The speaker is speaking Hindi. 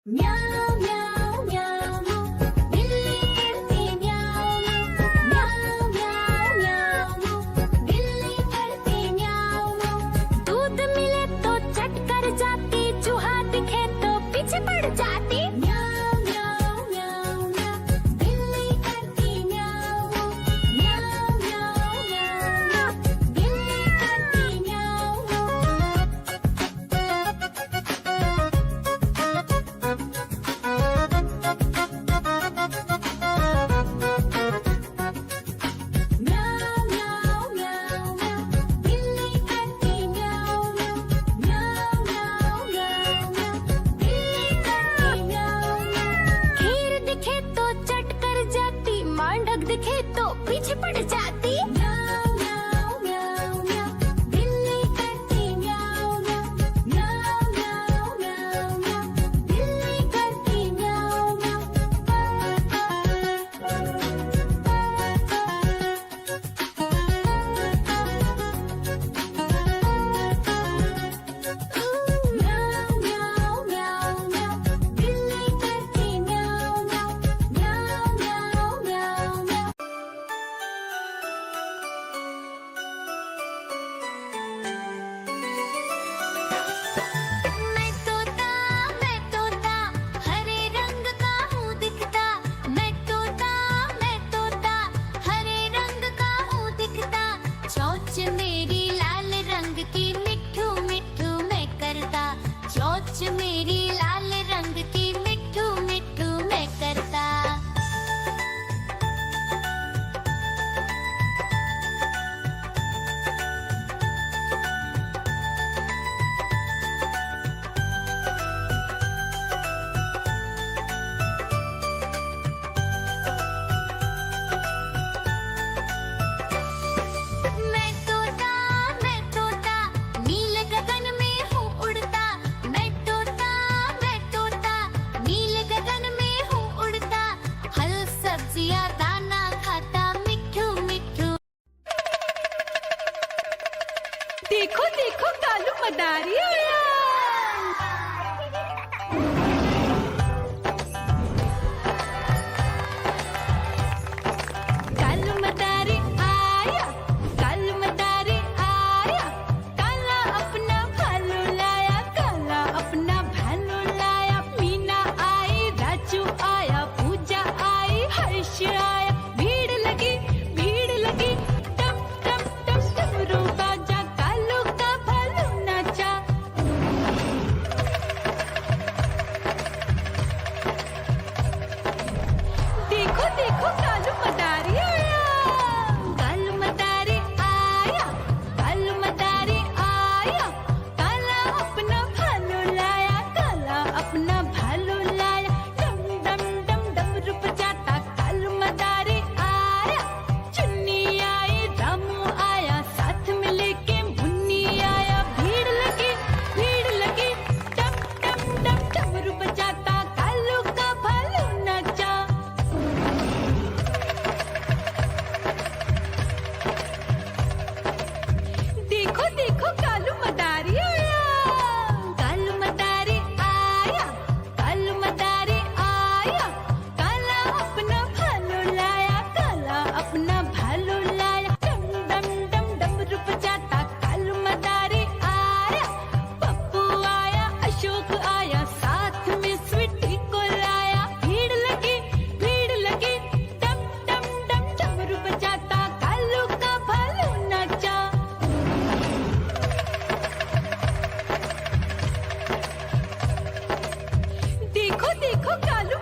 म्याऊं म्याऊं म्याऊं बिल्ली करती म्याऊं म्याऊं म्याऊं म्याऊं बिल्ली करती म्याऊं। दूध मिले तो चट कर जाती, चूहा दिखे तो पीछे पड़ जाती। म्याऊं म्याऊं म्याऊं म्याऊं बिल्ली करती म्याऊं म्याऊं म्याऊं म्याऊं बिल्ली करती म्याऊं। म्याऊं म्याऊं म्याऊं म्याऊं बिल्ली करती म्याऊं म्याऊं म्याऊं म्याऊं म्याऊं बिल्ली करती म्याऊं। खीर दिखे तो चट कर जाती, मांडक दिखे तो पीछे पड़ जाती। म्याऊं म्याऊं म्याऊं म्याऊं बिल्ली करती म्याऊं म्याऊं म्याऊं म्याऊं म्याऊं म्याऊं बिल्ली करती म्याऊं म्याऊं म्याऊं म्याऊं म्याऊं बिल्ली करती म्याऊं म्याऊं म्याऊं म्याऊं म्याऊं म्याऊं। मैं तोता हरे रंग का हूँ दिखता। मैं तोता हरे रंग का हूँ दिखता। चोंच मेरी लाल रंग की मिट्ठू मिट्ठू मैं करता। चोंच मेरी लाल रंग की मिट्ठू मिट्ठू मैं करता। मैं तोता नील गगन में हूँ उड़ता। मैं तोता नील गगन में हूँ उड़ता। फल सब्जियाँ दाना खाता, मिट्ठू मिट्ठू। देखो देखो कालू मदारी आया। कालू मदारी आया, कालू मदारी आया। काला अपना भालू लाया, काला अपना भालू लाया। मीना आई, राजू आया, पूजा आई, हर्ष आया। भीड़ लगी टम टम टम डमरू बाजा। कालू का भालू नाचा। देखो देखो कालू मदारी आया। कालू मदारी आया, कालू मदारी आया। काला अपना भालू लाया, काला अपना भालू लाया। डम डम डम डमरू बजाता कालू मदारी आया। चुन्नी आई, रामू आया, साथ में लेके मुन्नी आया। भीड़ लगी टम टम डम डमरू बजाता कालू का भालू नाचा। देखो देखो कालू मदारी आया। कालू मदारी आया, कालू मदारी आया। काला अपना भालू लाया, काला अपना भालू लाया। डम डम डम डमरू बजाता कालू मदारी आया। पप्पू आया, अशोक आया, साथ में स्वीटी को लाया। भीड़ लगी टम टम डम डमरू बजाता कालू का भालू नाचा। देखो देखो कालू